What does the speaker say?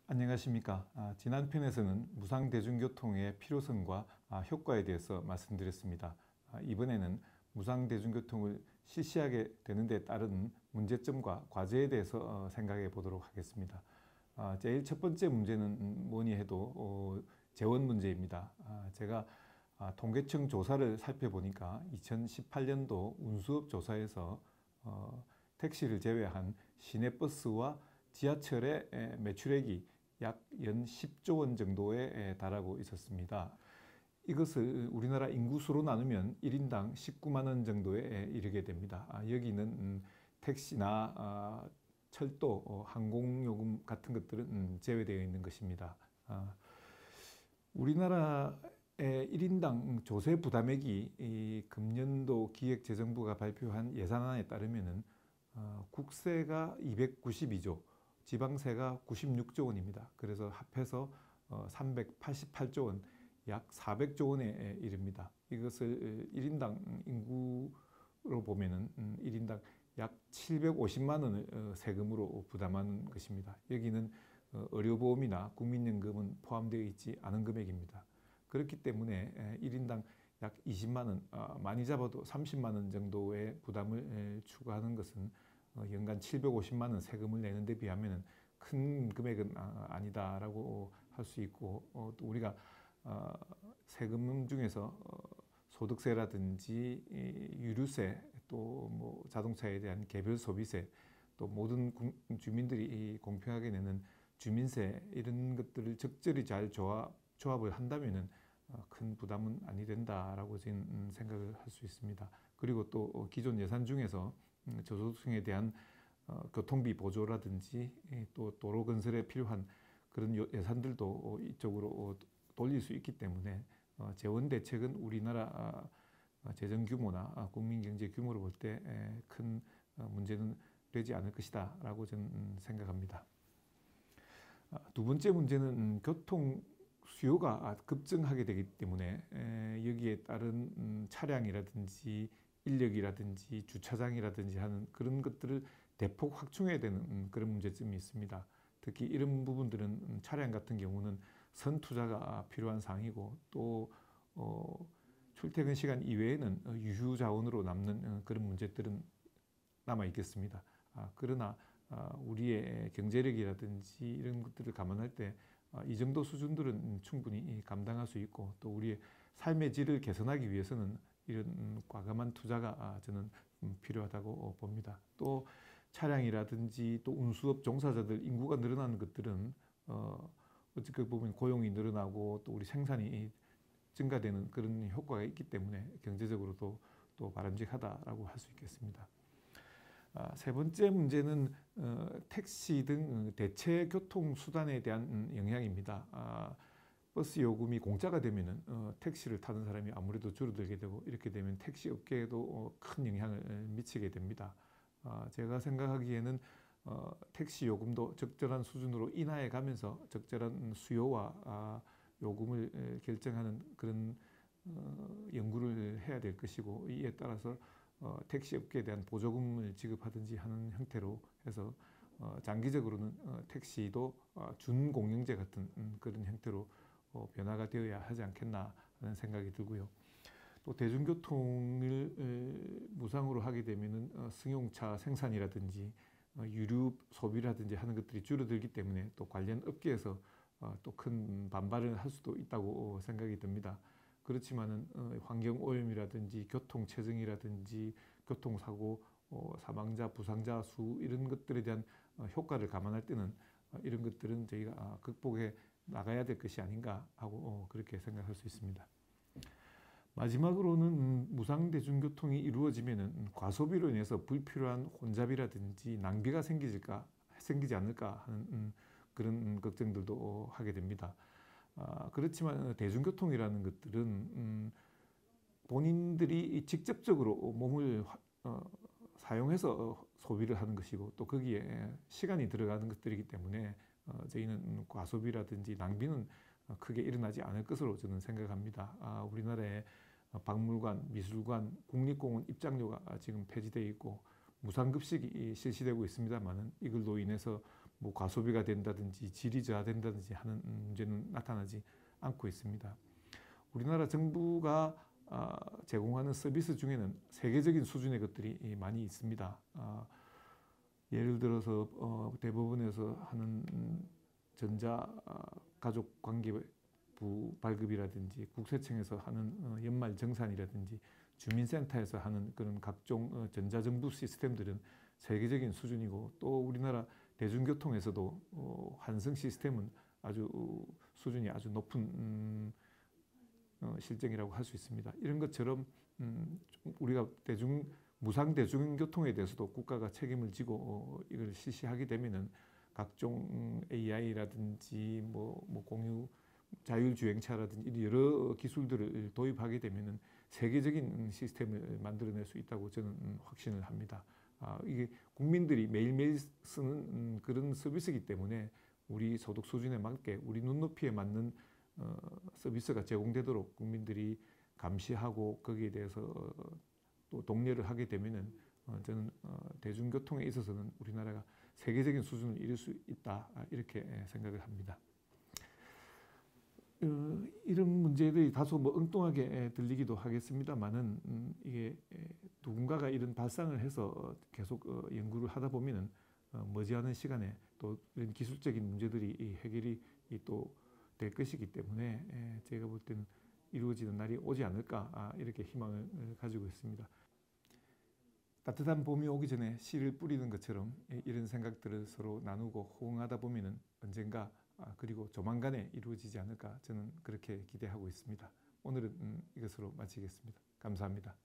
안녕하십니까. 지난 편에서는 무상대중교통의 필요성과 효과에 대해서 말씀드렸습니다. 이번에는 무상대중교통을 실시하게 되는 데 따른 문제점과 과제에 대해서 생각해 보도록 하겠습니다. 제일 첫 번째 문제는 뭐니 해도 재원 문제입니다. 제가 통계청 조사를 살펴보니까 2018년도 운수업 조사에서 택시를 제외한 시내버스와 지하철의 매출액이 약 연 10조 원 정도에 달하고 있었습니다. 이것을 우리나라 인구수로 나누면 1인당 19만 원 정도에 이르게 됩니다. 여기는 택시나 철도, 항공요금 같은 것들은 제외되어 있는 것입니다. 우리나라의 1인당 조세 부담액이 금년도 기획재정부가 발표한 예산안에 따르면 국세가 292조, 지방세가 96조 원입니다. 그래서 합해서 388조 원, 약 400조 원에 이릅니다. 이것을 1인당 인구로 보면은 1인당 약 750만 원을 세금으로 부담하는 것입니다. 여기는 의료보험이나 국민연금은 포함되어 있지 않은 금액입니다. 그렇기 때문에 1인당 약 20만 원, 많이 잡아도 30만 원 정도의 부담을 추가하는 것은 연간 750만 원 세금을 내는 데 비하면 큰 금액은 아니다라고 할 수 있고, 또 우리가 세금 중에서 소득세라든지 유류세, 또 뭐 자동차에 대한 개별 소비세, 또 모든 주민들이 공평하게 내는 주민세, 이런 것들을 적절히 잘 조합을 한다면은 큰 부담은 아니 된다라고 저는 생각을 할 수 있습니다. 그리고 또 기존 예산 중에서 저소득층에 대한 교통비 보조라든지 또 도로 건설에 필요한 그런 예산들도 이쪽으로 돌릴 수 있기 때문에 재원 대책은 우리나라 재정 규모나 국민 경제 규모를 볼 때 큰 문제는 되지 않을 것이다 라고 저는 생각합니다. 두 번째 문제는 교통 수요가 급증하게 되기 때문에 여기에 따른 차량이라든지 인력이라든지 주차장이라든지 하는 그런 것들을 대폭 확충해야 되는 그런 문제점이 있습니다. 특히 이런 부분들은 차량 같은 경우는 선 투자가 필요한 사항이고, 또 출퇴근 시간 이외에는 유휴 자원으로 남는 그런 문제들은 남아 있겠습니다. 그러나 우리의 경제력이라든지 이런 것들을 감안할 때 이 정도 수준들은 충분히 감당할 수 있고, 또 우리의 삶의 질을 개선하기 위해서는 이런 과감한 투자가 저는 필요하다고 봅니다. 또 차량이라든지 또 운수업 종사자들 인구가 늘어나는 것들은 어떻게 보면 고용이 늘어나고 또 우리 생산이 증가되는 그런 효과가 있기 때문에 경제적으로도 또 바람직하다라고 할 수 있겠습니다. 세 번째 문제는 택시 등 대체 교통 수단에 대한 영향입니다. 버스 요금이 공짜가 되면은 택시를 타는 사람이 아무래도 줄어들게 되고, 이렇게 되면 택시 업계에도 큰 영향을 미치게 됩니다. 제가 생각하기에는 택시 요금도 적절한 수준으로 인하해 가면서 적절한 수요와 요금을 결정하는 그런 연구를 해야 될 것이고, 이에 따라서 택시 업계에 대한 보조금을 지급하든지 하는 형태로 해서 장기적으로는 택시도 준공영제 같은 그런 형태로 변화가 되어야 하지 않겠나 하는 생각이 들고요. 또 대중교통을 무상으로 하게 되면은 승용차 생산이라든지 유류 소비라든지 하는 것들이 줄어들기 때문에 또 관련 업계에서 또 큰 반발을 할 수도 있다고 생각이 듭니다. 그렇지만은 환경오염이라든지 교통체증이라든지 교통사고, 사망자, 부상자 수, 이런 것들에 대한 효과를 감안할 때는 이런 것들은 저희가 극복해 나가야 될 것이 아닌가 하고 그렇게 생각할 수 있습니다. 마지막으로는 무상대중교통이 이루어지면 과소비로 인해서 불필요한 혼잡이라든지 낭비가 생기지 않을까 하는 그런 걱정들도 하게 됩니다. 그렇지만 대중교통이라는 것들은 본인들이 직접적으로 몸을 사용해서 소비를 하는 것이고, 또 거기에 시간이 들어가는 것들이기 때문에 저희는 과소비라든지 낭비는 크게 일어나지 않을 것으로 저는 생각합니다. 우리나라의 박물관, 미술관, 국립공원 입장료가 지금 폐지되어 있고 무상급식이 실시되고 있습니다만, 이걸로 인해서 뭐 과소비가 된다든지 질이 저하된다든지 하는 문제는 나타나지 않고 있습니다. 우리나라 정부가 제공하는 서비스 중에는 세계적인 수준의 것들이 많이 있습니다. 예를 들어서 대법원에서 하는 전자 가족 관계부 발급이라든지 국세청에서 하는 연말 정산이라든지 주민센터에서 하는 그런 각종 전자정부 시스템들은 세계적인 수준이고, 또 우리나라 대중교통에서도 환승 시스템은 아주 수준이 아주 높은 실정이라고 할 수 있습니다. 이런 것처럼 우리가 무상 대중교통에 대해서도 국가가 책임을 지고 이걸 실시하게 되면은 각종 AI라든지 뭐 공유 자율주행차라든지 여러 기술들을 도입하게 되면은 세계적인 시스템을 만들어낼 수 있다고 저는 확신을 합니다. 이게 국민들이 매일매일 쓰는 그런 서비스이기 때문에 우리 소득 수준에 맞게 우리 눈높이에 맞는 서비스가 제공되도록 국민들이 감시하고 거기에 대해서 또 독려를 하게 되면은 저는 대중교통에 있어서는 우리나라가 세계적인 수준을 이룰 수 있다, 이렇게 생각을 합니다. 이런 문제들이 다소 뭐 엉뚱하게 들리기도 하겠습니다만은 이게 누군가가 이런 발상을 해서 계속 연구를 하다 보면은 머지않은 시간에 또 이런 기술적인 문제들이 해결이 또 될 것이기 때문에 제가 볼 때는 이루어지는 날이 오지 않을까, 이렇게 희망을 가지고 있습니다. 따뜻한 봄이 오기 전에 씨를 뿌리는 것처럼 이런 생각들을 서로 나누고 호응하다 보면은 언젠가 그리고 조만간에 이루어지지 않을까, 저는 그렇게 기대하고 있습니다. 오늘은 이것으로 마치겠습니다. 감사합니다.